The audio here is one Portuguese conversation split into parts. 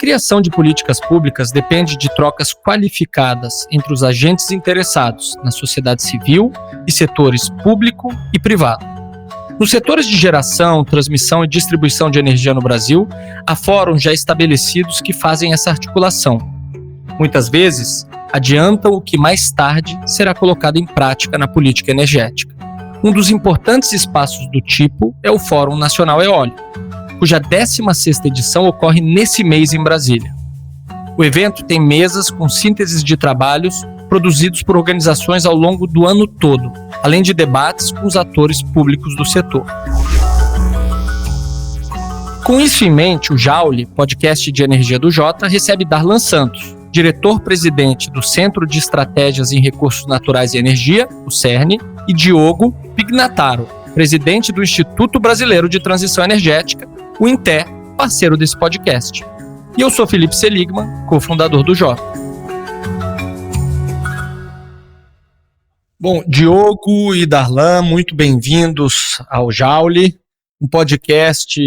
criação de políticas públicas depende de trocas qualificadas entre os agentes interessados na sociedade civil e setores público e privado. Nos setores de geração, transmissão e distribuição de energia no Brasil, há fóruns já estabelecidos que fazem essa articulação. Muitas vezes, adiantam o que mais tarde será colocado em prática na política energética. Um dos importantes espaços do tipo é o Fórum Nacional Eólico, cuja 16ª edição ocorre nesse mês em Brasília. O evento tem mesas com sínteses de trabalhos produzidos por organizações ao longo do ano todo, além de debates com os atores públicos do setor. Com isso em mente, o Jaule, podcast de energia do Jota, recebe Darlan Santos, diretor-presidente do Centro de Estratégias em Recursos Naturais e Energia, o CERN, e Diogo Pignataro, presidente do Instituto Brasileiro de Transição Energética, o INTE, parceiro desse podcast. E eu sou Felipe Seligman, cofundador do Jota. Bom, Diogo e Darlan, muito bem-vindos ao Jaule, um podcast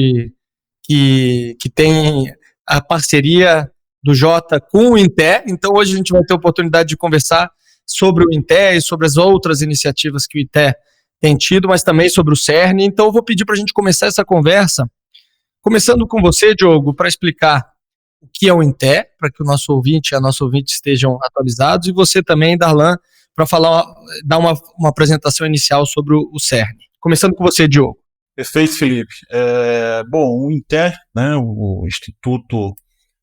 que tem a parceria do Jota com o INTE. Então hoje a gente vai ter a oportunidade de conversar sobre o INTE e sobre as outras iniciativas que o INTE tem tido, mas também sobre o CERN. Então eu vou pedir para a gente começar essa conversa, começando com você, Diogo, para explicar o que é o INTE, para que o nosso ouvinte e a nossa ouvinte estejam atualizados, e você também, Darlan, para dar uma apresentação inicial sobre o CERN. Começando com você, Diogo. Perfeito, Felipe. Bom, o INTE, né, o Instituto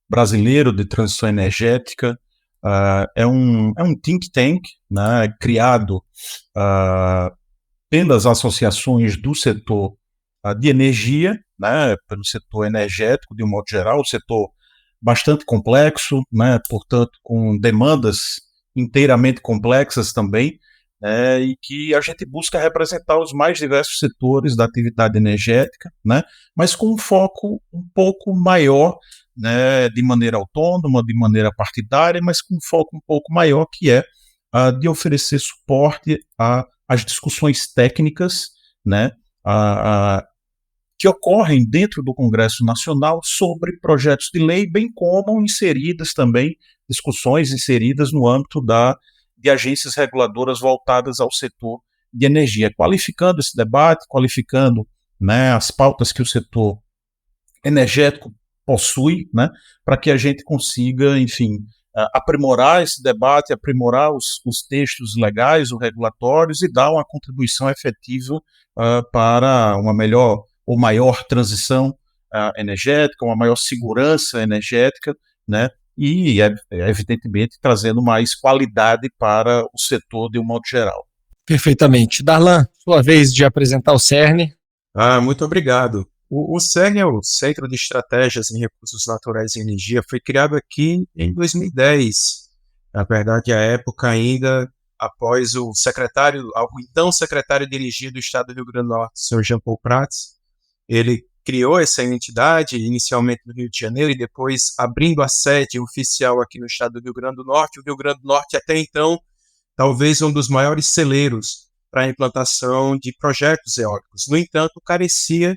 Brasileiro de Transição Energética, é um think tank, né, criado pelas associações do setor de energia, né, pelo setor energético de um modo geral, um setor bastante complexo, né, portanto com demandas inteiramente complexas também, e que a gente busca representar os mais diversos setores da atividade energética, né, mas com um foco um pouco maior, né, de maneira autônoma, de maneira partidária, mas com um foco um pouco maior, que é de oferecer suporte às discussões técnicas, né, que ocorrem dentro do Congresso Nacional sobre projetos de lei, bem como inseridas também, discussões inseridas no âmbito de agências reguladoras voltadas ao setor de energia, qualificando esse debate, qualificando, né, as pautas que o setor energético possui, né, para que a gente consiga, enfim, aprimorar esse debate, aprimorar os textos legais ou regulatórios e dar uma contribuição efetiva para uma melhor ou maior transição energética, uma maior segurança energética, né, e, evidentemente, trazendo mais qualidade para o setor de um modo geral. Perfeitamente. Darlan, sua vez de apresentar o CERN. Muito obrigado. O CERN é o Centro de Estratégias em Recursos Naturais e Energia, foi criado aqui em 2010. Na verdade, a época ainda após o então secretário de Energia do Estado do Rio Grande do Norte, o senhor Jean Paul Prats. Ele criou essa entidade, inicialmente no Rio de Janeiro, e depois abrindo a sede oficial aqui no estado do Rio Grande do Norte. O Rio Grande do Norte, até então, talvez um dos maiores celeiros para a implantação de projetos eólicos. No entanto, carecia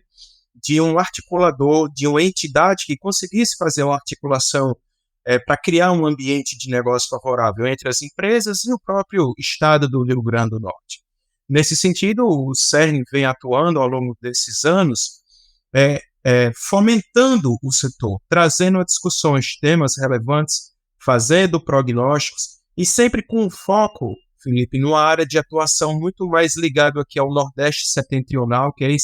de um articulador, de uma entidade que conseguisse fazer uma articulação para criar um ambiente de negócio favorável entre as empresas e o próprio estado do Rio Grande do Norte. Nesse sentido, o CERN vem atuando ao longo desses anos, fomentando o setor, trazendo a discussões, temas relevantes, fazendo prognósticos e sempre com um foco, Felipe, numa área de atuação muito mais ligado aqui ao Nordeste Setentrional, que é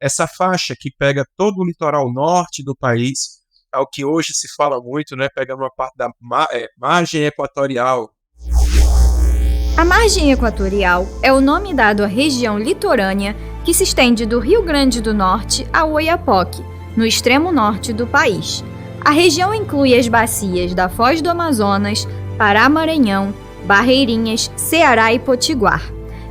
essa faixa que pega todo o litoral norte do país, ao que hoje se fala muito, né, pegando uma parte da margem equatorial. A margem equatorial é o nome dado à região litorânea que se estende do Rio Grande do Norte ao Oiapoque, no extremo norte do país. A região inclui as bacias da Foz do Amazonas, Pará-Maranhão, Barreirinhas, Ceará e Potiguar.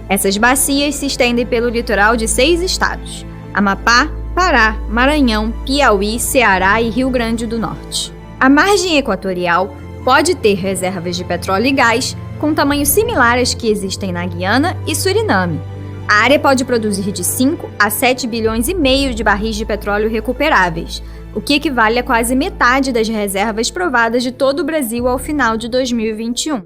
Essas bacias se estendem pelo litoral de 6 estados: Amapá, Pará, Maranhão, Piauí, Ceará e Rio Grande do Norte. A margem equatorial pode ter reservas de petróleo e gás com tamanhos similares que existem na Guiana e Suriname. A área pode produzir de 5 a 7 bilhões e meio de barris de petróleo recuperáveis, o que equivale a quase metade das reservas provadas de todo o Brasil ao final de 2021.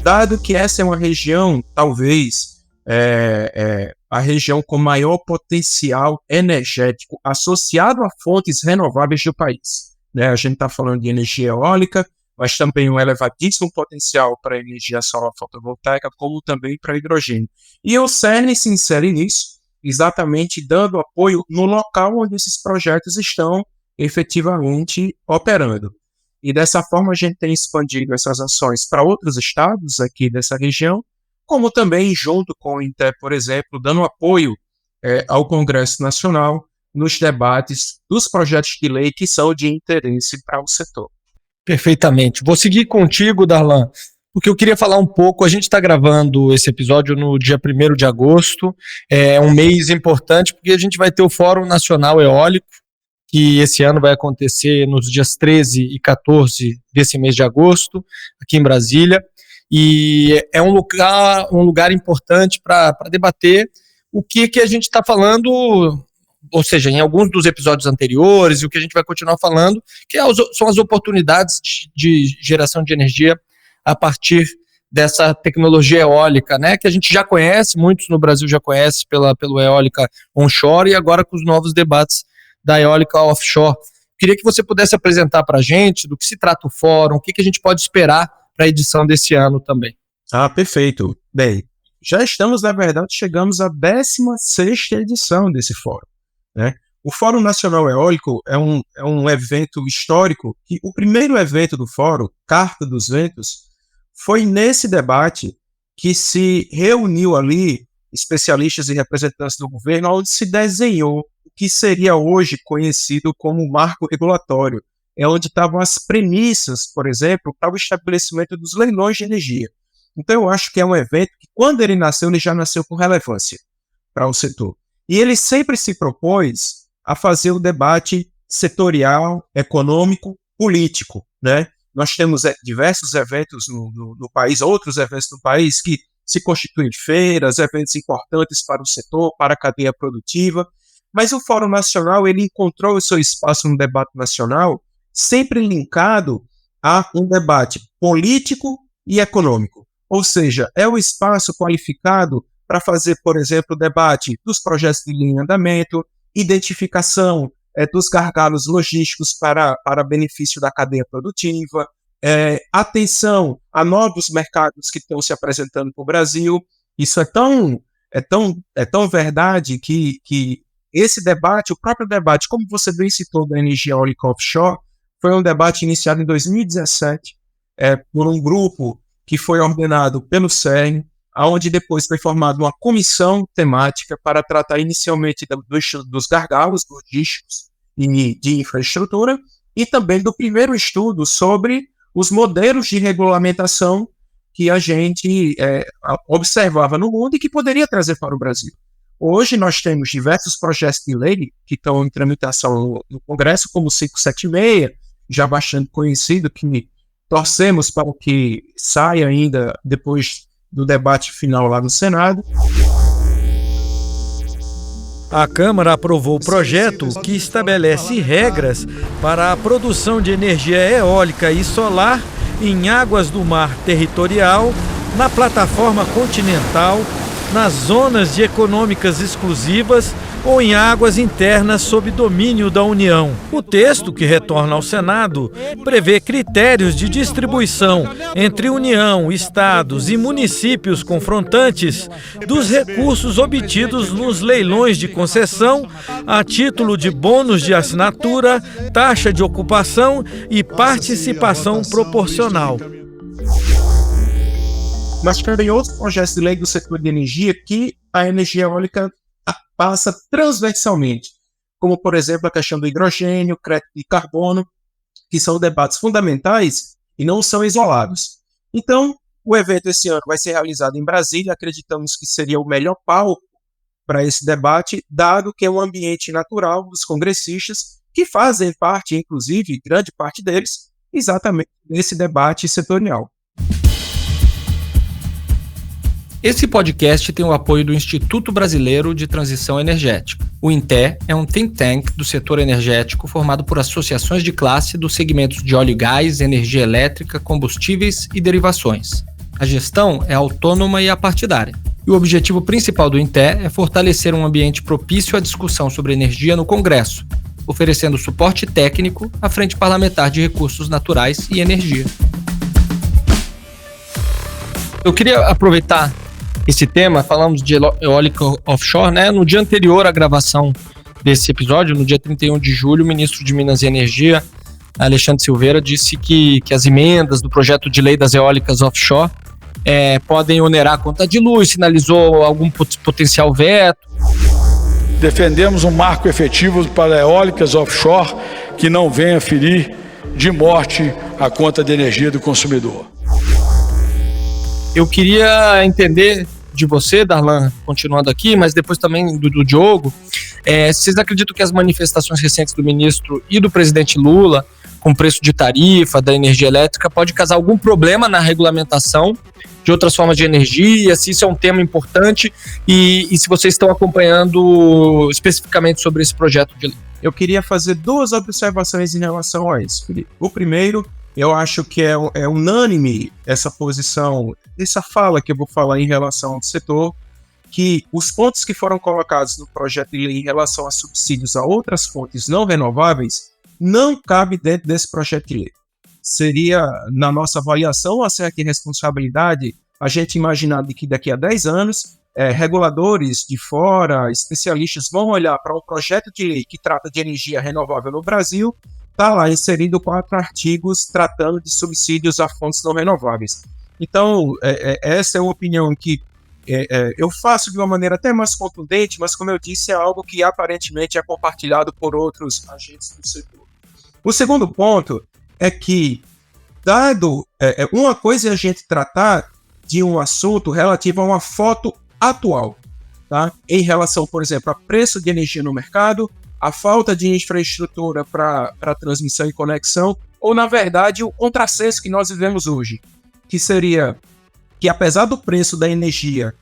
Dado que essa é uma região, talvez, a região com maior potencial energético associado a fontes renováveis do país, né? A gente está falando de energia eólica, mas também um elevadíssimo potencial para energia solar fotovoltaica, como também para hidrogênio. E o CERN se insere nisso, exatamente dando apoio no local onde esses projetos estão efetivamente operando. E dessa forma a gente tem expandido essas ações para outros estados aqui dessa região, como também junto com o INTE, por exemplo, dando apoio ao Congresso Nacional nos debates dos projetos de lei que são de interesse para o setor. Perfeitamente. Vou seguir contigo, Darlan, porque eu queria falar um pouco. A gente está gravando esse episódio no dia 1º de agosto, é um mês importante porque a gente vai ter o Fórum Nacional Eólico, que esse ano vai acontecer nos dias 13 e 14 desse mês de agosto, aqui em Brasília, e é um lugar importante para debater o que a gente está falando, ou seja, em alguns dos episódios anteriores, e o que a gente vai continuar falando, que são as oportunidades de geração de energia a partir dessa tecnologia eólica, né, que a gente já conhece, muitos no Brasil já conhecem pelo eólica onshore, e agora com os novos debates da eólica offshore. Queria que você pudesse apresentar para a gente do que se trata o fórum, o que a gente pode esperar para a edição desse ano também. Perfeito. Bem, já estamos, na verdade, chegamos à 16ª edição desse fórum, né? O Fórum Nacional Eólico é um evento histórico, que o primeiro evento do fórum, Carta dos Ventos, foi nesse debate que se reuniu ali especialistas e representantes do governo, onde se desenhou o que seria hoje conhecido como marco regulatório, onde estavam as premissas, por exemplo, para o estabelecimento dos leilões de energia. Então eu acho que é um evento que, quando ele já nasceu com relevância para o setor. E ele sempre se propôs a fazer o debate setorial, econômico, político, né? Nós temos diversos eventos no país, outros eventos no país que se constituem feiras, eventos importantes para o setor, para a cadeia produtiva, mas o Fórum Nacional ele encontrou o seu espaço no debate nacional, sempre linkado a um debate político e econômico. Ou seja, é o espaço qualificado para fazer, por exemplo, o debate dos projetos de linha em andamento, identificação dos gargalos logísticos para benefício da cadeia produtiva, atenção a novos mercados que estão se apresentando para o Brasil. Isso é tão verdade que esse debate, o próprio debate, como você bem citou, da energia eólica offshore, foi um debate iniciado em 2017 por um grupo que foi ordenado pelo CERN, onde depois foi formada uma comissão temática para tratar inicialmente dos gargalos logísticos e de infraestrutura, e também do primeiro estudo sobre os modelos de regulamentação que a gente observava no mundo e que poderia trazer para o Brasil. Hoje nós temos diversos projetos de lei que estão em tramitação no Congresso, como o 576, já bastante conhecido, que torcemos para que saia ainda depois do debate final lá no Senado. A Câmara aprovou o projeto que estabelece regras para a produção de energia eólica e solar em águas do mar territorial, na plataforma continental, nas zonas de econômicas exclusivas ou em águas internas sob domínio da União. O texto, que retorna ao Senado, prevê critérios de distribuição entre União, estados e municípios confrontantes dos recursos obtidos nos leilões de concessão a título de bônus de assinatura, taxa de ocupação e participação proporcional. Mas também outros projetos de lei do setor de energia que a energia eólica passa transversalmente, como, por exemplo, a questão do hidrogênio, crédito de carbono, que são debates fundamentais e não são isolados. Então, o evento esse ano vai ser realizado em Brasília, acreditamos que seria o melhor palco para esse debate, dado que é um ambiente natural dos congressistas, que fazem parte, inclusive, grande parte deles, exatamente desse debate setorial. Esse podcast tem o apoio do Instituto Brasileiro de Transição Energética. O INTE é um think tank do setor energético formado por associações de classe dos segmentos de óleo e gás, energia elétrica, combustíveis e derivações. A gestão é autônoma e apartidária. E o objetivo principal do INTE é fortalecer um ambiente propício à discussão sobre energia no Congresso, oferecendo suporte técnico à Frente Parlamentar de Recursos Naturais e Energia. Eu queria aproveitar esse tema, falamos de eólica offshore, né? No dia anterior à gravação desse episódio, no dia 31 de julho, o ministro de Minas e Energia, Alexandre Silveira, disse que as emendas do projeto de lei das eólicas offshore podem onerar a conta de luz, sinalizou algum potencial veto. Defendemos um marco efetivo para eólicas offshore que não venha ferir de morte a conta de energia do consumidor. Eu queria entender de você, Darlan, continuando aqui, mas depois também do Diogo, vocês acreditam que as manifestações recentes do ministro e do presidente Lula, com preço de tarifa da energia elétrica, pode causar algum problema na regulamentação de outras formas de energia, se isso é um tema importante e se vocês estão acompanhando especificamente sobre esse projeto de lei? Eu queria fazer 2 observações em relação a isso, Felipe. O primeiro, eu acho que é unânime essa posição, essa fala que eu vou falar em relação ao setor, que os pontos que foram colocados no projeto de lei em relação a subsídios a outras fontes não renováveis não cabe dentro desse projeto de lei. Seria, na nossa avaliação, uma certa irresponsabilidade a gente imaginar que daqui a 10 anos, reguladores de fora, especialistas vão olhar para um projeto de lei que trata de energia renovável no Brasil, está lá inserido 4 artigos tratando de subsídios a fontes não renováveis. Então, essa é uma opinião que eu faço de uma maneira até mais contundente, mas como eu disse, é algo que aparentemente é compartilhado por outros agentes do setor. O segundo ponto é que, uma coisa é a gente tratar de um assunto relativo a uma foto atual, tá? Em relação, por exemplo, a preço de energia no mercado, a falta de infraestrutura para transmissão e conexão, ou, na verdade, o contrassenso que nós vivemos hoje, que seria que, apesar do preço da energia,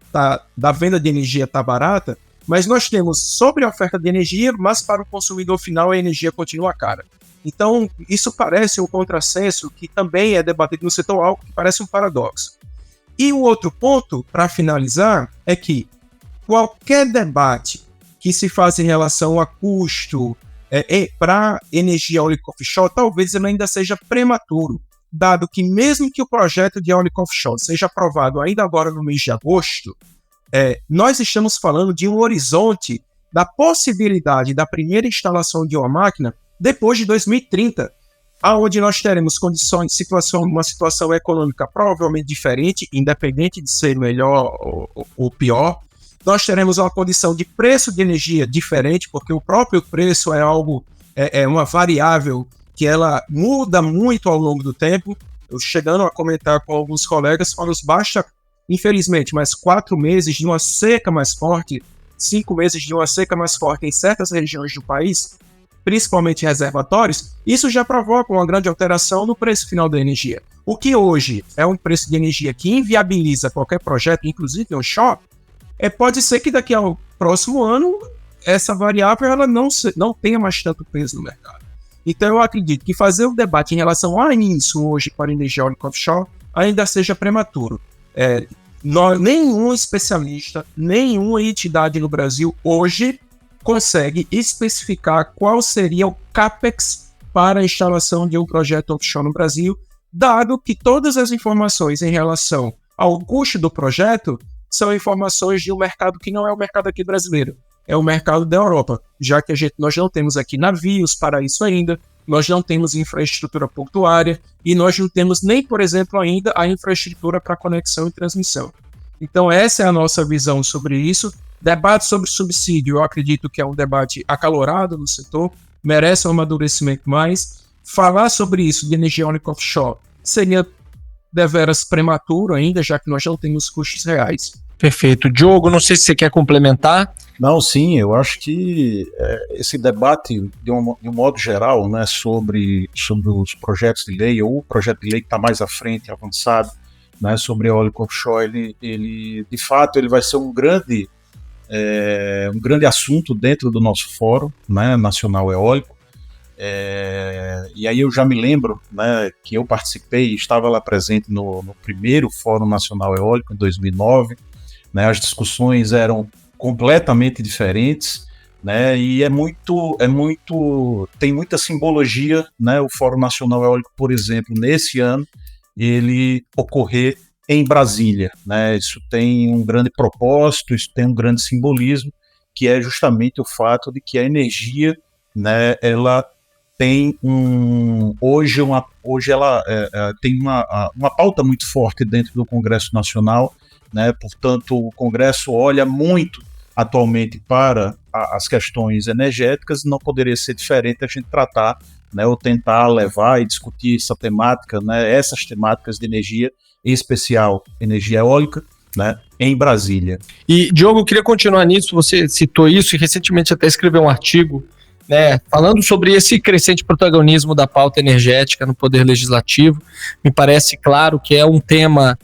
da venda de energia estar barata, mas nós temos sobre a oferta de energia, mas para o consumidor final a energia continua cara. Então, isso parece um contrassenso que também é debatido no setor, algo que parece um paradoxo. E o outro ponto, para finalizar, é que qualquer debate que se faz em relação a custo para energia eólica offshore, talvez ele ainda seja prematuro, dado que mesmo que o projeto de eólica offshore seja aprovado ainda agora no mês de agosto, nós estamos falando de um horizonte da possibilidade da primeira instalação de uma máquina depois de 2030, onde nós teremos uma situação econômica provavelmente diferente, independente de ser melhor ou pior. Nós teremos uma condição de preço de energia diferente, porque o próprio preço é uma variável que ela muda muito ao longo do tempo. Eu chegando a comentar com alguns colegas, basta, infelizmente, mais 4 meses de uma seca mais forte, 5 meses de uma seca mais forte em certas regiões do país, principalmente reservatórios, isso já provoca uma grande alteração no preço final da energia. O que hoje é um preço de energia que inviabiliza qualquer projeto, inclusive onshore, pode ser que daqui ao próximo ano essa variável ela não tenha mais tanto peso no mercado. Então eu acredito que fazer o debate em relação a isso hoje para a energia eólica offshore ainda seja prematuro. Nenhum especialista, nenhuma entidade no Brasil hoje consegue especificar qual seria o CAPEX para a instalação de um projeto offshore no Brasil, dado que todas as informações em relação ao custo do projeto são informações de um mercado que não é o mercado aqui brasileiro, é o mercado da Europa, já que nós não temos aqui navios para isso ainda, nós não temos infraestrutura portuária e nós não temos nem, por exemplo, ainda a infraestrutura para conexão e transmissão. Então essa é a nossa visão sobre isso. Debate sobre subsídio, eu acredito que é um debate acalorado no setor, merece um amadurecimento mais. Falar sobre isso de energia eólica offshore seria deveras prematuro ainda, já que nós não temos custos reais. Perfeito. Diogo, não sei se você quer complementar. Não, sim, eu acho que esse debate, de um modo geral, né, sobre os projetos de lei, ou o projeto de lei que está mais à frente, avançado, né, sobre eólico offshore, ele de fato ele vai ser um grande assunto dentro do nosso Fórum, né, Nacional Eólico. E aí eu já me lembro, né, que eu participei, estava lá presente no primeiro Fórum Nacional Eólico em 2009, né, as discussões eram completamente diferentes, né, e tem muita simbologia, né, o Fórum Nacional Eólico, por exemplo, nesse ano, ele ocorrer em Brasília, né, isso tem um grande propósito, isso tem um grande simbolismo, que é justamente o fato de que a energia, né, ela tem hoje ela tem uma pauta muito forte dentro do Congresso Nacional, né, portanto o Congresso olha muito atualmente para as questões energéticas, não poderia ser diferente a gente tratar, né, ou tentar levar e discutir essa temática, né, essas temáticas de energia, em especial energia eólica, né, em Brasília. E, Diogo, eu queria continuar nisso, você citou isso e recentemente até escreveu um artigo, né, falando sobre esse crescente protagonismo da pauta energética no Poder Legislativo. Me parece claro que é um tema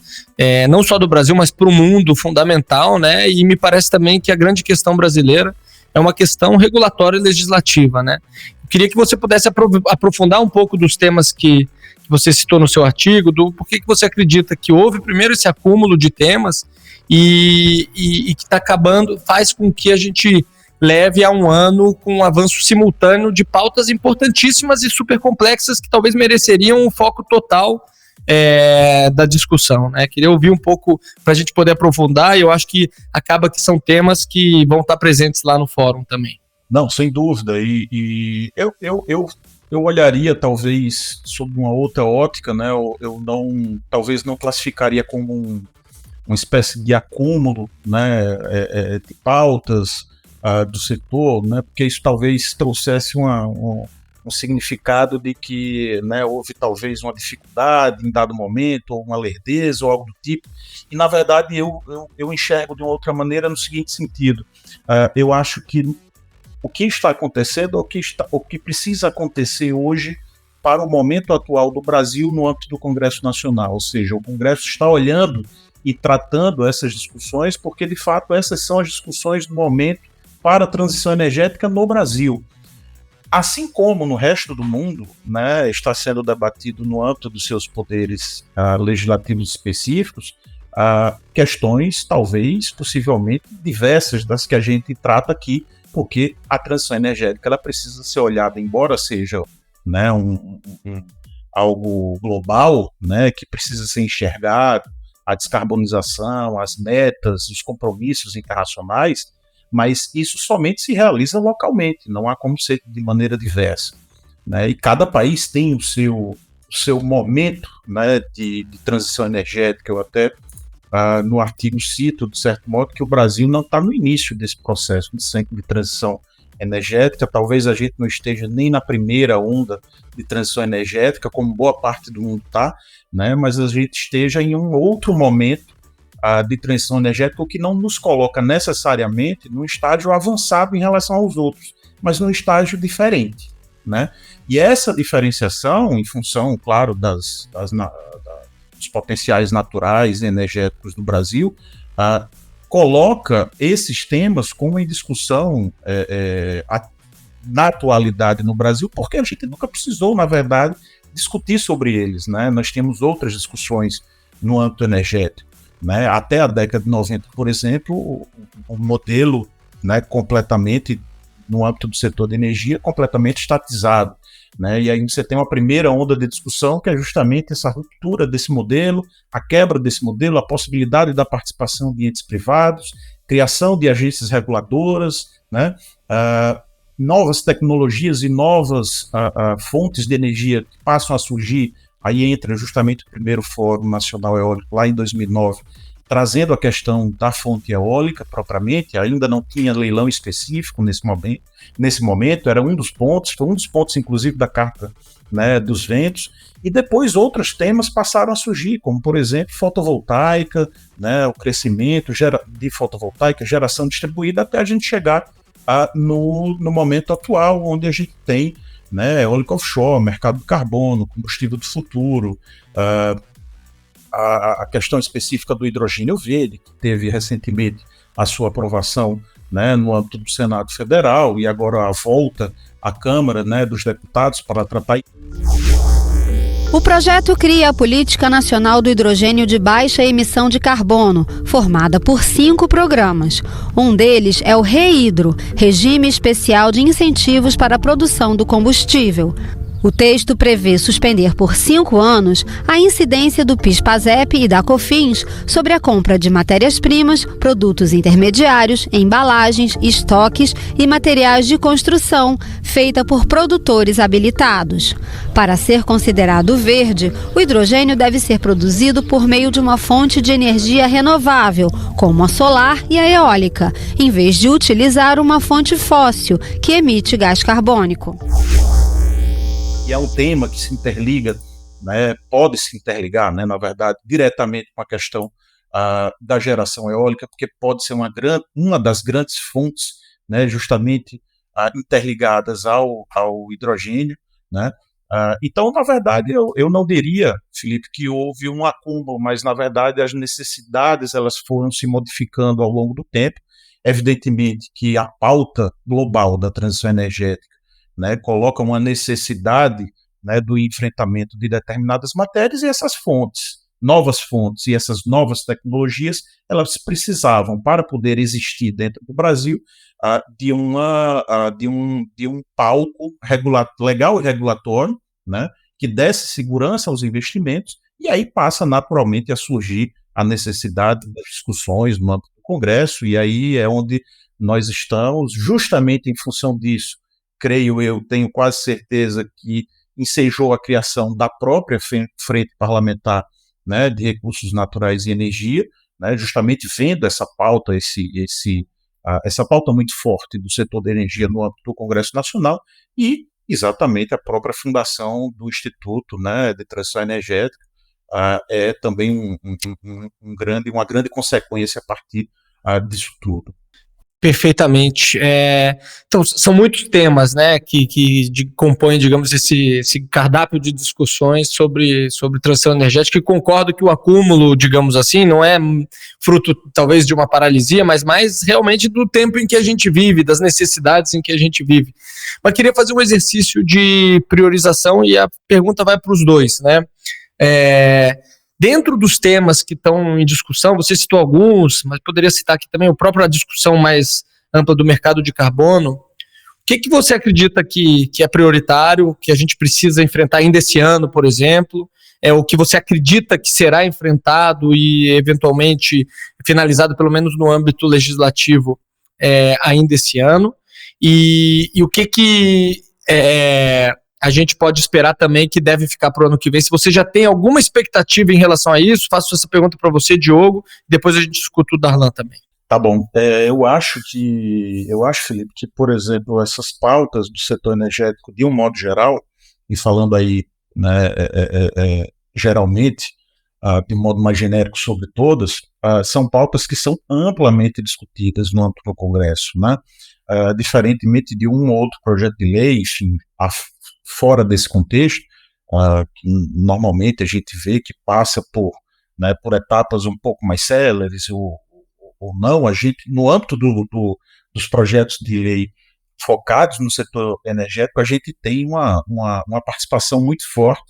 não só do Brasil, mas para o mundo fundamental, né, e me parece também que a grande questão brasileira é uma questão regulatória e legislativa, né. Eu queria que você pudesse aprofundar um pouco dos temas que você citou no seu artigo, do porquê que você acredita que houve primeiro esse acúmulo de temas e que está acabando, faz com que a gente leve a um ano com um avanço simultâneo de pautas importantíssimas e super complexas que talvez mereceriam um foco total da discussão, né? Queria ouvir um pouco para a gente poder aprofundar, e eu acho que acaba que são temas que vão estar presentes lá no fórum também. Não, sem dúvida, e eu olharia talvez sob uma outra ótica, né? Eu talvez não classificaria como uma espécie de acúmulo, né, de pautas do setor, né, porque isso talvez trouxesse um significado de que, né, houve talvez uma dificuldade em dado momento, ou uma lerdeza, ou algo do tipo, e na verdade eu enxergo de uma outra maneira no seguinte sentido: eu acho que o que está acontecendo, o que precisa acontecer hoje para o momento atual do Brasil no âmbito do Congresso Nacional, ou seja, o Congresso está olhando e tratando essas discussões, porque de fato essas são as discussões do momento para a transição energética no Brasil. Assim como no resto do mundo, né, está sendo debatido no âmbito dos seus poderes legislativos específicos, questões talvez, possivelmente, diversas das que a gente trata aqui, porque a transição energética ela precisa ser olhada, embora seja, né, algo global, né, que precisa ser enxergado, a descarbonização, as metas, os compromissos internacionais, mas isso somente se realiza localmente, não há como ser de maneira diversa, né? E cada país tem o seu momento, né, de transição energética. Eu até no artigo cito, de certo modo, que o Brasil não está no início desse processo de transição energética. Talvez a gente não esteja nem na primeira onda de transição energética, como boa parte do mundo está, né? Mas a gente esteja em um outro momento de transição energética, o que não nos coloca necessariamente num estágio avançado em relação aos outros, mas num estágio diferente, né? E essa diferenciação, em função, claro, dos potenciais naturais e energéticos do Brasil, coloca esses temas como em discussão na atualidade no Brasil, porque a gente nunca precisou, na verdade, discutir sobre eles, né? Nós temos outras discussões no âmbito energético, né? Até a década de 90, por exemplo, o modelo, né, completamente, no âmbito do setor de energia, completamente estatizado, né? E aí você tem uma primeira onda de discussão que é justamente essa ruptura desse modelo, a quebra desse modelo, a possibilidade da participação de entes privados, criação de agências reguladoras, né? Novas tecnologias e novas fontes de energia que passam a surgir. Aí entra justamente o primeiro Fórum Nacional Eólico, lá em 2009, trazendo a questão da fonte eólica propriamente. Ainda não tinha leilão específico nesse momento, era um dos pontos, foi um dos pontos, inclusive, da Carta, né, dos Ventos. E depois outros temas passaram a surgir, como, por exemplo, fotovoltaica, né, o crescimento de fotovoltaica, geração distribuída, até a gente chegar no momento atual, onde a gente tem, né, eólico offshore, mercado do carbono, combustível do futuro, a questão específica do hidrogênio verde, que teve recentemente a sua aprovação, né, no âmbito do Senado Federal, e agora a volta à Câmara, né, dos Deputados para tratar. O projeto cria a Política Nacional do Hidrogênio de Baixa Emissão de Carbono, formada por 5 programas. Um deles é o REHIDRO, Regime Especial de Incentivos para a Produção do Combustível. O texto prevê suspender por 5 anos a incidência do PIS/PASEP e da COFINS sobre a compra de matérias-primas, produtos intermediários, embalagens, estoques e materiais de construção, feita por produtores habilitados. Para ser considerado verde, o hidrogênio deve ser produzido por meio de uma fonte de energia renovável, como a solar e a eólica, em vez de utilizar uma fonte fóssil, que emite gás carbônico. E é um tema que se interliga, né, pode se interligar, né, na verdade, diretamente com a questão da geração eólica, porque pode ser uma das grandes fontes, né, justamente interligadas ao hidrogênio, né. Então, na verdade, eu não diria, Felipe, que houve um acúmulo, mas, na verdade, as necessidades elas foram se modificando ao longo do tempo. Evidentemente que a pauta global da transição energética, né, coloca uma necessidade, né, do enfrentamento de determinadas matérias, e essas fontes, novas fontes e essas novas tecnologias, elas precisavam, para poder existir dentro do Brasil, de um palco legal e regulatório, né, que desse segurança aos investimentos, e aí passa naturalmente a surgir a necessidade das discussões no âmbito do Congresso, e aí é onde nós estamos, justamente em função disso. Creio eu, tenho quase certeza que ensejou a criação da própria Frente Parlamentar, né, de Recursos Naturais e Energia, né, justamente vendo essa pauta, essa pauta muito forte do setor da energia no âmbito do Congresso Nacional, e exatamente a própria fundação do Instituto, né, de Transição Energética é também uma grande consequência a partir disso tudo. Perfeitamente. Então, são muitos temas, né, que compõem, digamos, esse cardápio de discussões sobre transição energética, e concordo que o acúmulo, digamos assim, não é fruto, talvez, de uma paralisia, mas mais realmente do tempo em que a gente vive, das necessidades em que a gente vive. Mas queria fazer um exercício de priorização, e a pergunta vai para os dois, né? Dentro dos temas que estão em discussão, você citou alguns, mas poderia citar aqui também a própria discussão mais ampla do mercado de carbono. O que você acredita que é prioritário, que a gente precisa enfrentar ainda esse ano, por exemplo? O que você acredita que será enfrentado e, eventualmente, finalizado, pelo menos no âmbito legislativo, ainda esse ano? E o que a gente pode esperar também que deve ficar para o ano que vem? Se você já tem alguma expectativa em relação a isso, faço essa pergunta para você, Diogo, depois a gente escuta o Darlan também. Tá bom. Eu acho, Felipe, que, por exemplo, essas pautas do setor energético, de um modo geral, e falando aí, né, geralmente, de modo mais genérico sobre todas, são pautas que são amplamente discutidas no âmbito do Congresso, né? Diferentemente de um ou outro projeto de lei, enfim, fora desse contexto, que normalmente a gente vê que passa por etapas um pouco mais céleres ou não. A gente, no âmbito dos projetos de lei focados no setor energético, a gente tem uma participação muito forte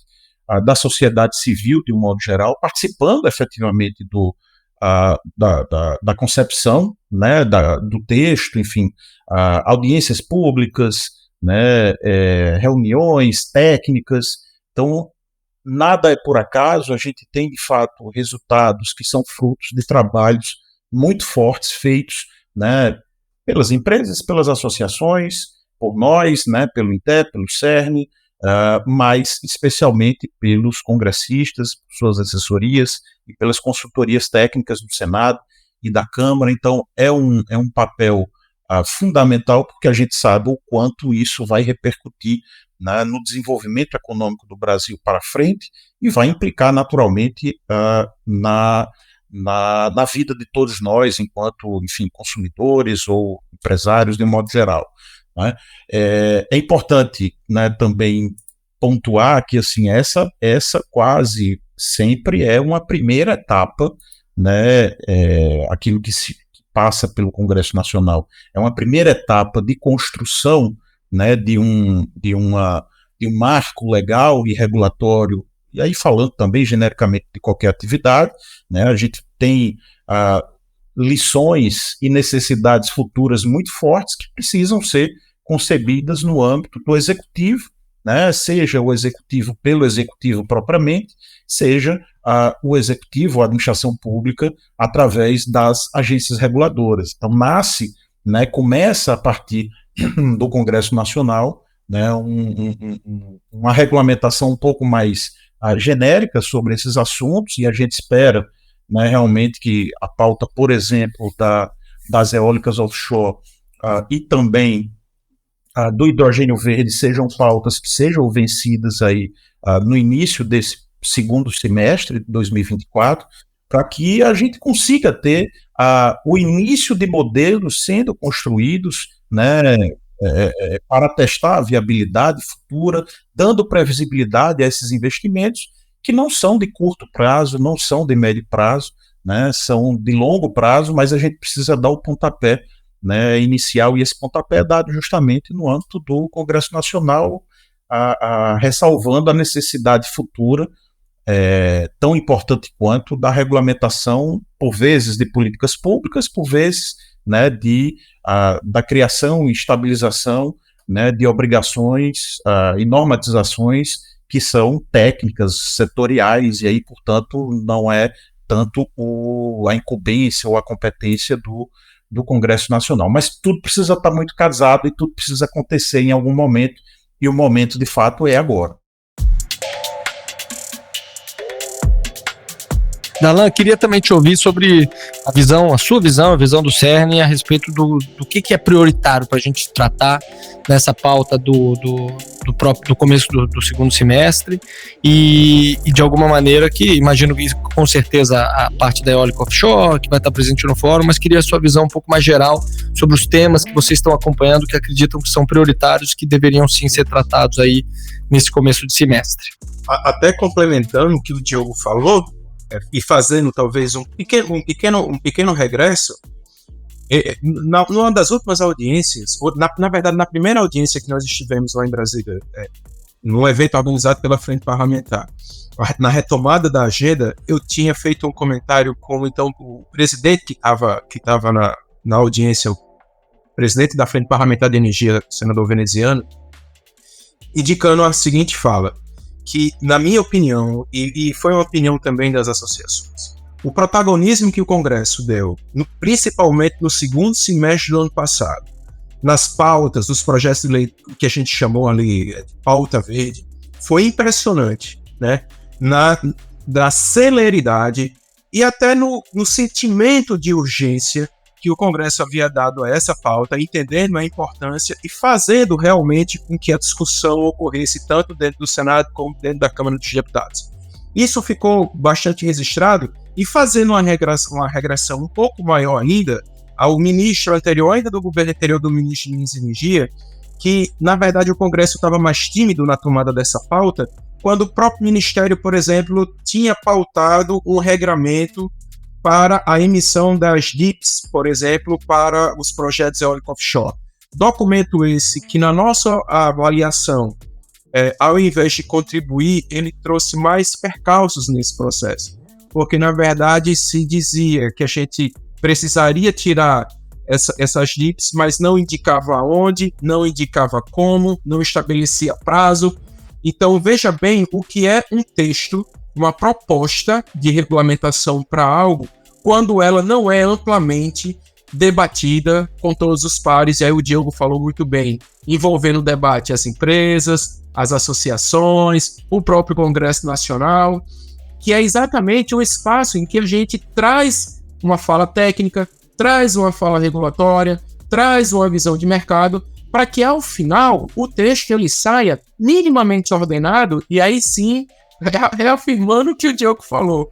da sociedade civil, de um modo geral, participando efetivamente da concepção, né, do texto, enfim, audiências públicas, né, reuniões técnicas. Então, nada é por acaso. A gente tem, de fato, resultados que são frutos de trabalhos muito fortes feitos, né, pelas empresas, pelas associações, por nós, né, pelo INTEP, pelo CERN, mas especialmente pelos congressistas, suas assessorias e pelas consultorias técnicas do Senado e da Câmara. Então, é um papel fundamental, porque a gente sabe o quanto isso vai repercutir, né, no desenvolvimento econômico do Brasil para frente, e vai implicar naturalmente na vida de todos nós, enquanto, enfim, consumidores ou empresários de um modo geral, né? É importante, né, também pontuar que, assim, essa quase sempre é uma primeira etapa, né, aquilo que se passa pelo Congresso Nacional é uma primeira etapa de construção, né, de um marco legal e regulatório, e aí falando também genericamente de qualquer atividade, né, a gente tem lições e necessidades futuras muito fortes que precisam ser concebidas no âmbito do executivo, né, seja o executivo pelo executivo propriamente, seja o executivo, a administração pública, através das agências reguladoras. Então nasce, né, começa a partir do Congresso Nacional, né, uma regulamentação um pouco mais genérica sobre esses assuntos, e a gente espera, né, realmente que a pauta, por exemplo, das eólicas offshore e também do hidrogênio verde sejam pautas que sejam vencidas aí no início desse segundo semestre de 2024, para que a gente consiga ter o início de modelos sendo construídos, né, para testar a viabilidade futura, dando previsibilidade a esses investimentos que não são de curto prazo, não são de médio prazo, né, são de longo prazo, mas a gente precisa dar o pontapé, né, inicial, e esse pontapé é dado justamente no âmbito do Congresso Nacional, ressalvando a necessidade futura, tão importante quanto, da regulamentação, por vezes, de políticas públicas, por vezes, né, da criação e estabilização, né, de obrigações e normatizações que são técnicas, setoriais, e aí, portanto, não é tanto a incumbência ou a competência do Congresso Nacional. Mas tudo precisa estar muito casado e tudo precisa acontecer em algum momento, e o momento, de fato, é agora. Darlan, queria também te ouvir sobre a sua visão, a visão do CERN a respeito do que é prioritário para a gente tratar nessa pauta do começo do segundo semestre e de alguma maneira que, imagino que com certeza a parte da eólica offshore, que vai estar presente no fórum, mas queria a sua visão um pouco mais geral sobre os temas que vocês estão acompanhando, que acreditam que são prioritários, que deveriam sim ser tratados aí nesse começo de semestre. Até complementando o que o Diogo falou, e fazendo talvez um pequeno regresso, numa das últimas audiências, na verdade na primeira audiência que nós estivemos lá em Brasília, num evento organizado pela Frente Parlamentar, na retomada da agenda, eu tinha feito um comentário com então o presidente que estava na audiência, o presidente da Frente Parlamentar de Energia, o senador veneziano, indicando a seguinte fala, que, na minha opinião, e foi uma opinião também das associações, o protagonismo que o Congresso deu, principalmente no segundo semestre do ano passado, nas pautas dos projetos de lei que a gente chamou ali de pauta verde, foi impressionante, né? Na celeridade e até no sentimento de urgência que o Congresso havia dado a essa pauta, entendendo a importância e fazendo realmente com que a discussão ocorresse tanto dentro do Senado como dentro da Câmara dos Deputados. Isso ficou bastante registrado, e fazendo uma regressão um pouco maior ainda ao ministro anterior, ainda do governo anterior do ministro de Minas e Energia, que na verdade o Congresso estava mais tímido na tomada dessa pauta, quando o próprio Ministério, por exemplo, tinha pautado um regramento para a emissão das DIPs, por exemplo, para os projetos eólicos offshore. Documento esse que, na nossa avaliação, ao invés de contribuir, ele trouxe mais percalços nesse processo. Porque, na verdade, se dizia que a gente precisaria tirar essas DIPs, mas não indicava onde, não indicava como, não estabelecia prazo. Então, veja bem o que é um texto, uma proposta de regulamentação para algo, quando ela não é amplamente debatida com todos os pares, e aí o Diogo falou muito bem, envolvendo o debate as empresas, as associações, o próprio Congresso Nacional, que é exatamente o espaço em que a gente traz uma fala técnica, traz uma fala regulatória, traz uma visão de mercado, para que ao final o texto ele saia minimamente ordenado, e aí sim, reafirmando o que o Diogo falou.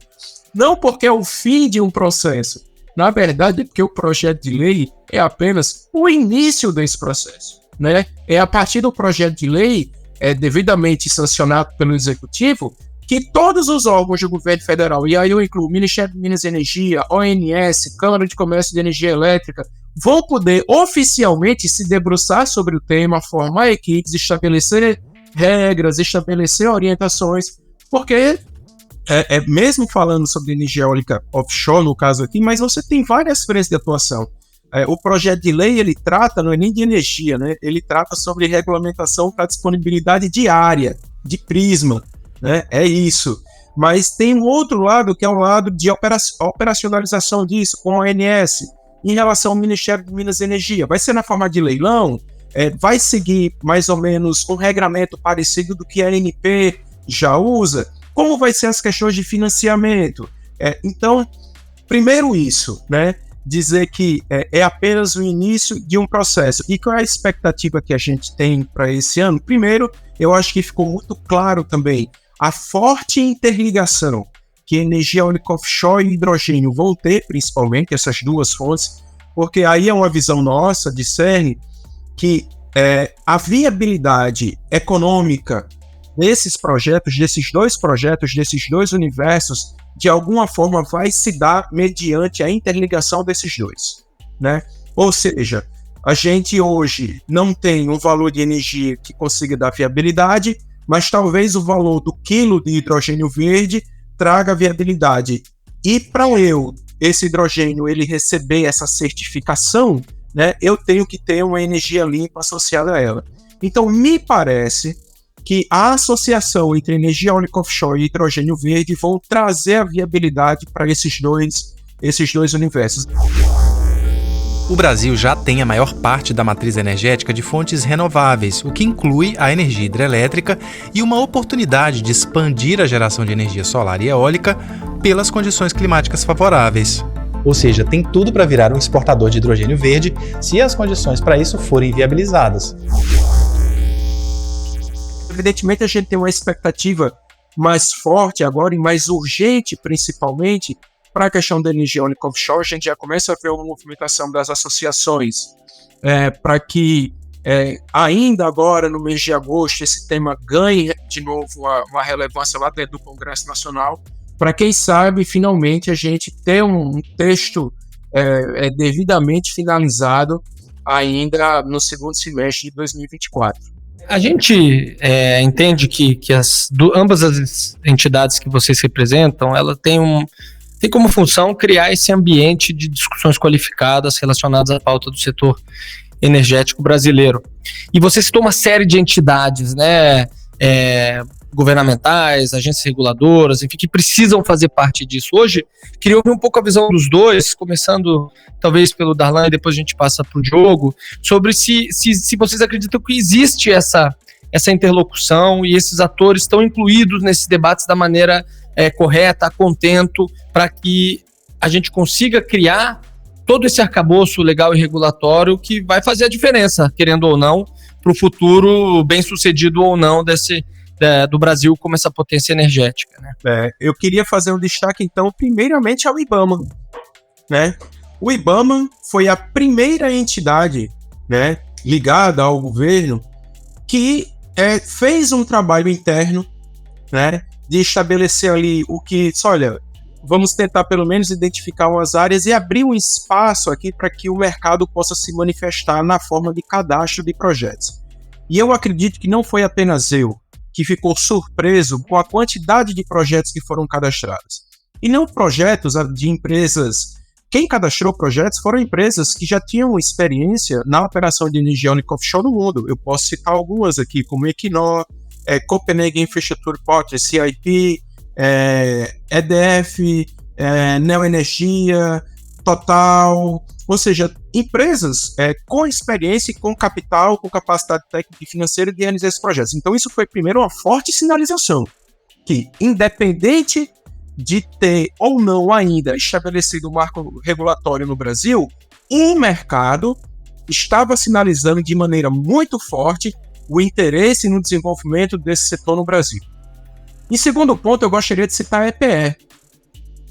Não porque é o fim de um processo, na verdade é porque o projeto de lei é apenas o início desse processo, né? É a partir do projeto de lei, devidamente sancionado pelo Executivo, que todos os órgãos do governo federal, e aí eu incluo o Ministério de Minas e Energia, ONS, Câmara de Comércio de Energia Elétrica, vão poder oficialmente se debruçar sobre o tema, formar equipes, estabelecer regras, estabelecer orientações, porque mesmo falando sobre energia eólica offshore, no caso aqui, mas você tem várias frentes de atuação. O projeto de lei, ele trata, não é nem de energia, né? Ele trata sobre regulamentação para disponibilidade diária, de prisma, né? É isso. Mas tem um outro lado, que é o lado de operacionalização disso, com a ONS, em relação ao Ministério de Minas e Energia. Vai ser na forma de leilão? Vai seguir mais ou menos um regramento parecido do que a ANP já usa? Como vai ser as questões de financiamento? Então, primeiro isso, né? Dizer que é apenas o início de um processo. E qual é a expectativa que a gente tem para esse ano? Primeiro, eu acho que ficou muito claro também a forte interligação que energia eólica offshore e hidrogênio vão ter, principalmente, essas duas fontes, porque aí é uma visão nossa de CERN que a viabilidade econômica desses projetos, desses dois universos, de alguma forma vai se dar mediante a interligação desses dois, né? Ou seja, a gente hoje não tem um valor de energia que consiga dar viabilidade, mas talvez o valor do quilo de hidrogênio verde traga viabilidade. E para esse hidrogênio ele receber essa certificação, né, eu tenho que ter uma energia limpa associada a ela. Então, me parece que a associação entre energia eólica offshore e hidrogênio verde vão trazer a viabilidade para esses dois universos. O Brasil já tem a maior parte da matriz energética de fontes renováveis, o que inclui a energia hidrelétrica e uma oportunidade de expandir a geração de energia solar e eólica pelas condições climáticas favoráveis. Ou seja, tem tudo para virar um exportador de hidrogênio verde se as condições para isso forem viabilizadas. Evidentemente, a gente tem uma expectativa mais forte agora e mais urgente, principalmente, para a questão da energia eólica offshore. A gente já começa a ver uma movimentação das associações para que ainda agora, no mês de agosto, esse tema ganhe de novo uma relevância lá dentro do Congresso Nacional, para quem sabe, finalmente, a gente ter um texto devidamente finalizado ainda no segundo semestre de 2024. A gente entende que ambas as entidades que vocês representam, ela tem como função criar esse ambiente de discussões qualificadas relacionadas à pauta do setor energético brasileiro. E você citou uma série de entidades, né, governamentais, agências reguladoras, enfim, que precisam fazer parte disso. Hoje, queria ouvir um pouco a visão dos dois, começando talvez pelo Darlan e depois a gente passa para o Diogo, sobre se vocês acreditam que existe essa interlocução e esses atores estão incluídos nesses debates da maneira correta, a contento, para que a gente consiga criar todo esse arcabouço legal e regulatório que vai fazer a diferença, querendo ou não, para o futuro bem sucedido ou não do Brasil como essa potência energética, né? Eu queria fazer um destaque, então, primeiramente ao IBAMA, né? O IBAMA foi a primeira entidade, né, ligada ao governo que fez um trabalho interno, né, de estabelecer ali vamos tentar pelo menos identificar umas áreas e abrir um espaço aqui para que o mercado possa se manifestar na forma de cadastro de projetos. E eu acredito que não foi apenas eu que ficou surpreso com a quantidade de projetos que foram cadastrados. E não projetos de empresas. Quem cadastrou projetos foram empresas que já tinham experiência na operação de energia eólica offshore no mundo. Eu posso citar algumas aqui, como Equinor, Copenhagen Infrastructure Partners, CIP, EDF, Neoenergia, Total, ou seja, empresas com experiência, com capital, com capacidade técnica e financeira de realizar esses projetos. Então isso foi primeiro uma forte sinalização, que independente de ter ou não ainda estabelecido um marco regulatório no Brasil, o mercado estava sinalizando de maneira muito forte o interesse no desenvolvimento desse setor no Brasil. Em segundo ponto, eu gostaria de citar a EPE,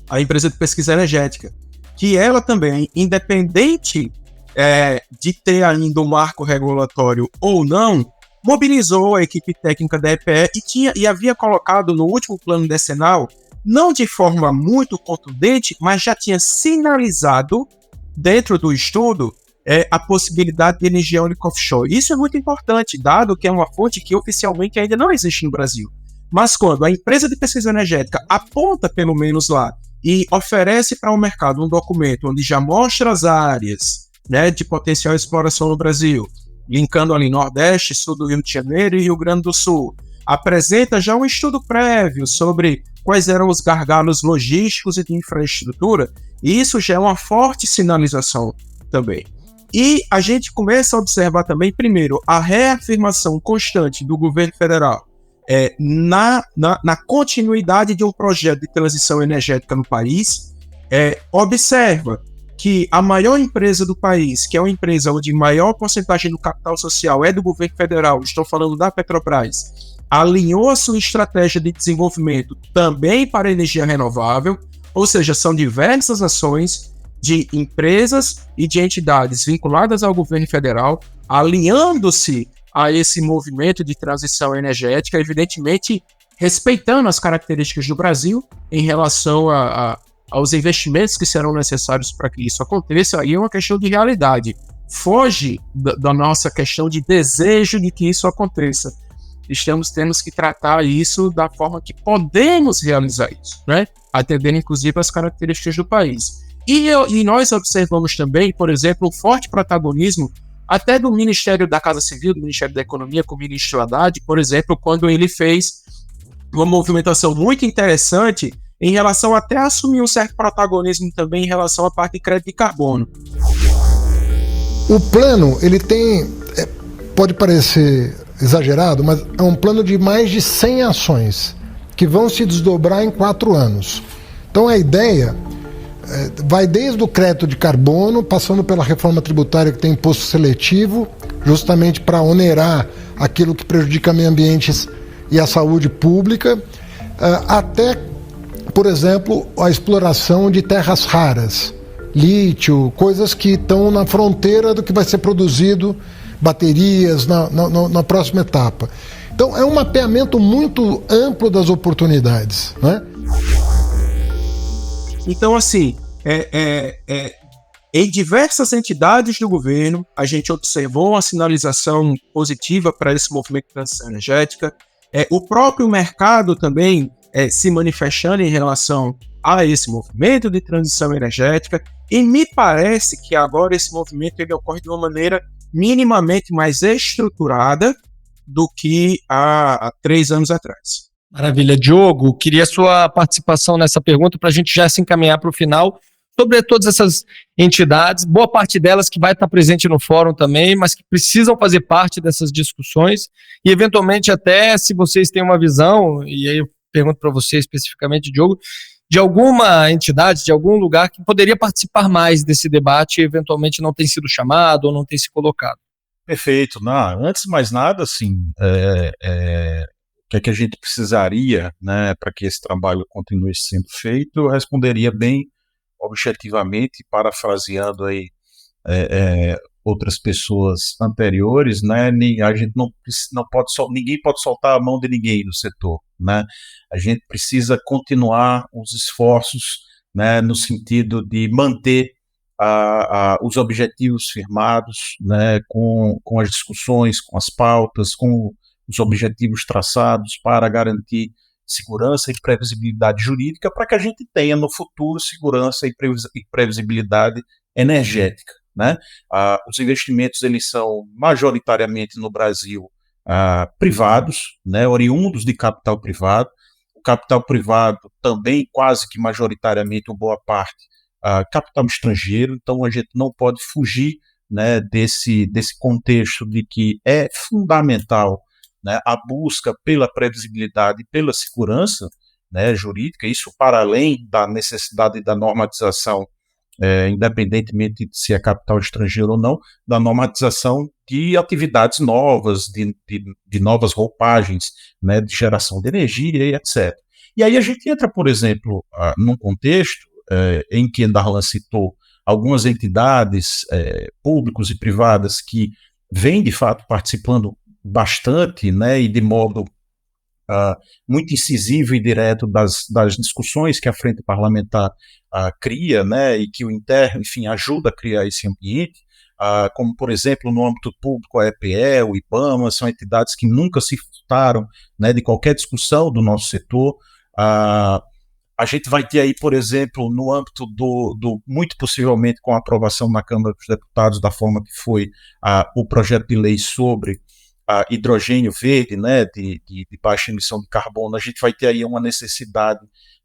a empresa de pesquisa energética, que ela também, independente de ter ainda um marco regulatório ou não, mobilizou a equipe técnica da EPE e havia colocado no último plano decenal, não de forma muito contundente, mas já tinha sinalizado dentro do estudo a possibilidade de energia eólica offshore. Isso é muito importante, dado que é uma fonte que oficialmente ainda não existe no Brasil. Mas quando a empresa de pesquisa energética aponta pelo menos lá e oferece para o mercado um documento onde já mostra as áreas, né, de potencial exploração no Brasil, linkando ali Nordeste, Sul do Rio de Janeiro e Rio Grande do Sul, apresenta já um estudo prévio sobre quais eram os gargalos logísticos e de infraestrutura, e isso já é uma forte sinalização também. E a gente começa a observar também, primeiro, a reafirmação constante do governo federal na continuidade de um projeto de transição energética no país. Observa que a maior empresa do país, que é uma empresa onde maior porcentagem do capital social é do governo federal, estou falando da Petrobras, alinhou a sua estratégia de desenvolvimento também para a energia renovável, ou seja, são diversas ações de empresas e de entidades vinculadas ao governo federal, alinhando-se a esse movimento de transição energética, evidentemente respeitando as características do Brasil em relação aos investimentos que serão necessários para que isso aconteça. Aí é uma questão de realidade. Foge da nossa questão de desejo de que isso aconteça. Temos que tratar isso da forma que podemos realizar isso, né? Atendendo inclusive as características do país. E nós observamos também, por exemplo, um forte protagonismo até do Ministério da Casa Civil, do Ministério da Economia, com o ministro Haddad, por exemplo, quando ele fez uma movimentação muito interessante em relação até a assumir um certo protagonismo também em relação à parte de crédito de carbono. O plano, ele tem, pode parecer exagerado, mas é um plano de mais de 100 ações que vão se desdobrar em 4 anos. Então a ideia vai desde o crédito de carbono, passando pela reforma tributária que tem imposto seletivo, justamente para onerar aquilo que prejudica o meio ambiente e a saúde pública, até, por exemplo, a exploração de terras raras, lítio, coisas que estão na fronteira do que vai ser produzido, baterias, na próxima etapa. Então é um mapeamento muito amplo das oportunidades, né? Então, assim, em diversas entidades do governo, a gente observou uma sinalização positiva para esse movimento de transição energética. O próprio mercado também se manifestando em relação a esse movimento de transição energética. E me parece que agora esse movimento ele ocorre de uma maneira minimamente mais estruturada do que há 3 anos atrás. Maravilha. Diogo, queria sua participação nessa pergunta para a gente já se encaminhar para o final, sobre todas essas entidades, boa parte delas que vai estar presente no fórum também, mas que precisam fazer parte dessas discussões e, eventualmente, até se vocês têm uma visão, e aí eu pergunto para você especificamente, Diogo, de alguma entidade, de algum lugar que poderia participar mais desse debate e, eventualmente, não tem sido chamado ou não tem se colocado. Perfeito. Não, antes de mais nada, assim, o que é que a gente precisaria, né, para que esse trabalho continue sendo feito? Eu responderia bem objetivamente, parafraseando aí outras pessoas anteriores, né? A gente não pode ninguém pode soltar a mão de ninguém no setor, né? A gente precisa continuar os esforços, né, no sentido de manter os objetivos firmados, né, com as discussões, com as pautas, com os objetivos traçados para garantir segurança e previsibilidade jurídica para que a gente tenha no futuro segurança e previsibilidade energética, né? Os investimentos eles são majoritariamente no Brasil privados, né, oriundos de capital privado. O capital privado também quase que majoritariamente, ou boa parte, capital estrangeiro. Então a gente não pode fugir, né, desse contexto de que é fundamental, né, a busca pela previsibilidade e pela segurança, né, jurídica, isso para além da necessidade da normatização, independentemente de se é capital estrangeiro ou não, da normatização de atividades novas, de novas roupagens, né, de geração de energia e etc. E aí a gente entra, por exemplo, num contexto em que Darlan citou algumas entidades públicas e privadas que vêm, de fato, participando bastante, né, e de modo muito incisivo e direto das discussões que a frente parlamentar cria, né, e que o interno, enfim, ajuda a criar esse ambiente, como, por exemplo, no âmbito público, a EPE, o IBAMA, são entidades que nunca se furtaram, né, de qualquer discussão do nosso setor. A gente vai ter aí, por exemplo, no âmbito muito possivelmente com a aprovação na Câmara dos Deputados, da forma que foi o projeto de lei sobre hidrogênio verde, né, de baixa emissão de carbono, a gente vai ter aí uma necessidade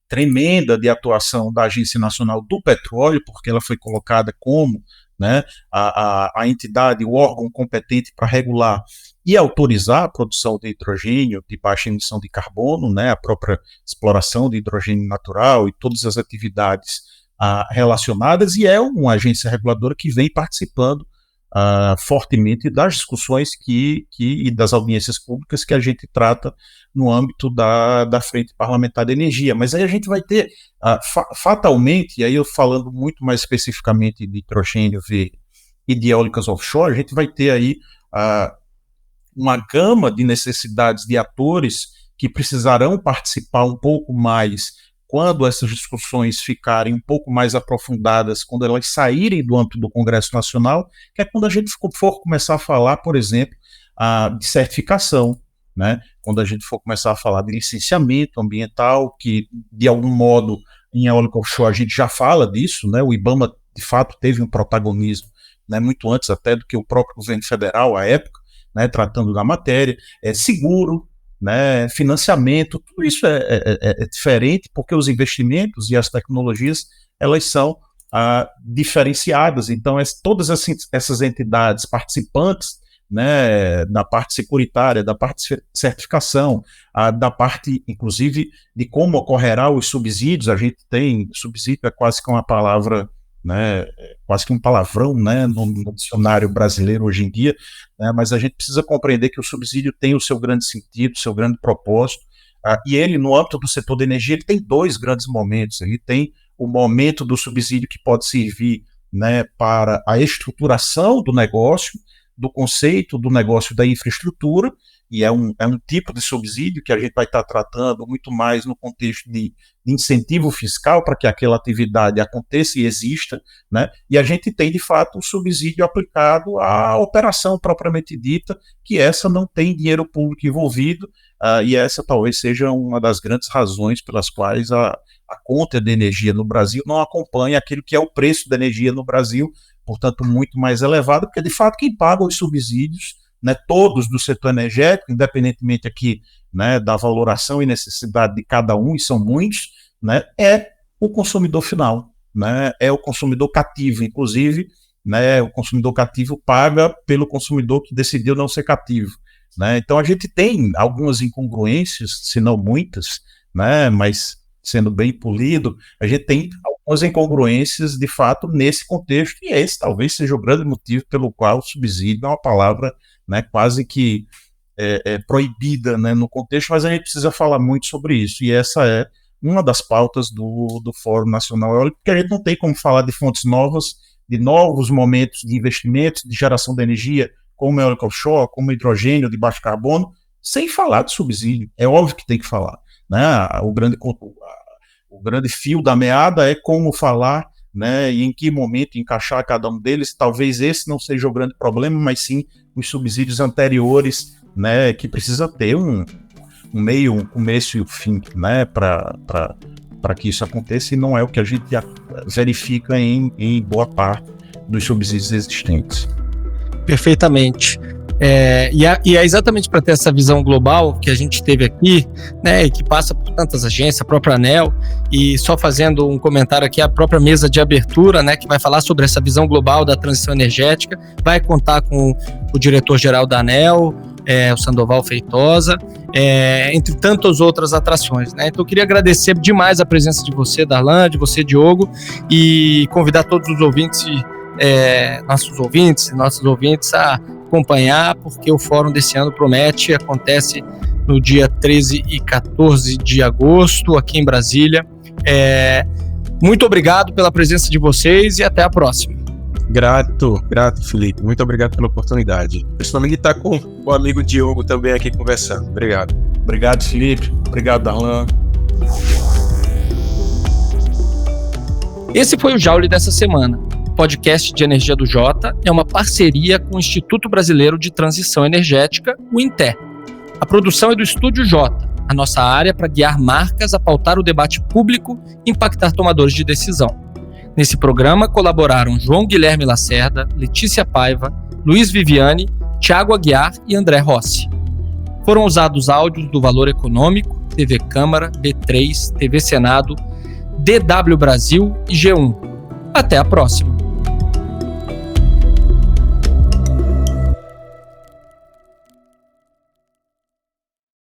tremenda de atuação da Agência Nacional do Petróleo, porque ela foi colocada como, né, a entidade, o órgão competente para regular e autorizar a produção de hidrogênio de baixa emissão de carbono, né, a própria exploração de hidrogênio natural e todas as atividades relacionadas, e é uma agência reguladora que vem participando fortemente das discussões e das audiências públicas que a gente trata no âmbito da Frente Parlamentar de Energia. Mas aí a gente vai ter, fatalmente, e aí eu falando muito mais especificamente de hidrogênio verde e de eólicas offshore, a gente vai ter aí uma gama de necessidades de atores que precisarão participar um pouco mais quando essas discussões ficarem um pouco mais aprofundadas, quando elas saírem do âmbito do Congresso Nacional, que é quando a gente for começar a falar, por exemplo, de certificação, né? Quando a gente for começar a falar de licenciamento ambiental, que de algum modo em eólica offshore a gente já fala disso, né? O IBAMA de fato teve um protagonismo, né, muito antes até do que o próprio governo federal à época, né, tratando da matéria, seguro, né, financiamento, tudo isso é diferente porque os investimentos e as tecnologias elas são diferenciadas. Então todas essas entidades participantes, né, da parte securitária, da parte de certificação, da parte inclusive de como ocorrerá os subsídios, a gente tem subsídio, é quase que uma palavra, né, quase que um palavrão, né, no dicionário brasileiro hoje em dia, né, mas a gente precisa compreender que o subsídio tem o seu grande sentido, o seu grande propósito, e ele, no âmbito do setor da energia, ele tem dois grandes momentos. Ele tem o momento do subsídio que pode servir, né, para a estruturação do negócio, do conceito do negócio da infraestrutura, e é um tipo de subsídio que a gente vai estar tratando muito mais no contexto de incentivo fiscal para que aquela atividade aconteça e exista, né? E a gente tem, de fato, o subsídio aplicado à operação propriamente dita, que essa não tem dinheiro público envolvido, e essa talvez seja uma das grandes razões pelas quais a conta de energia no Brasil não acompanha aquilo que é o preço da energia no Brasil, portanto, muito mais elevado, porque, de fato, quem paga os subsídios, né, todos do setor energético, independentemente aqui, né, da valoração e necessidade de cada um, e são muitos, né, é o consumidor final, né, é o consumidor cativo, inclusive, né, o consumidor cativo paga pelo consumidor que decidiu não ser cativo, né. Então a gente tem algumas incongruências, se não muitas, né, mas sendo bem polido, a gente tem algumas incongruências de fato nesse contexto, e esse talvez seja o grande motivo pelo qual o subsídio é uma palavra, né, quase que proibida, né, no contexto, mas a gente precisa falar muito sobre isso, e essa é uma das pautas do Fórum Nacional Eólico, porque a gente não tem como falar de fontes novas, de novos momentos de investimentos, de geração de energia, como eólica offshore, como hidrogênio de baixo carbono, sem falar de subsídio. É óbvio que tem que falar, né? O grande fio da meada é como falar, né, e em que momento encaixar cada um deles. Talvez esse não seja o grande problema, mas sim os subsídios anteriores, né, que precisa ter um meio, um começo e um fim, né, para que isso aconteça, e não é o que a gente verifica em boa parte dos subsídios existentes. Perfeitamente. E é exatamente para ter essa visão global que a gente teve aqui, né, e que passa por tantas agências, a própria ANEEL, e só fazendo um comentário aqui, a própria mesa de abertura, né, que vai falar sobre essa visão global da transição energética, vai contar com o diretor-geral da ANEEL, o Sandoval Feitosa, entre tantas outras atrações, né? Então eu queria agradecer demais a presença de você, Darlan, de você, Diogo, e convidar todos os ouvintes, nossos ouvintes a acompanhar, porque o fórum desse ano promete, acontece no dia 13 e 14 de agosto, aqui em Brasília. Muito obrigado pela presença de vocês e até a próxima. Grato, Felipe. Muito obrigado pela oportunidade. Principalmente de estar com o amigo Diogo também aqui conversando. Obrigado. Obrigado, Felipe. Obrigado, Darlan. Esse foi o Joule dessa semana. O podcast de energia do Jota é uma parceria com o Instituto Brasileiro de Transição Energética, o INTE. A produção é do Estúdio Jota, a nossa área para guiar marcas a pautar o debate público e impactar tomadores de decisão. Nesse programa colaboraram João Guilherme Lacerda, Letícia Paiva, Luiz Viviane, Thiago Aguiar e André Rossi. Foram usados áudios do Valor Econômico, TV Câmara, B3, TV Senado, DW Brasil e G1. Até a próxima!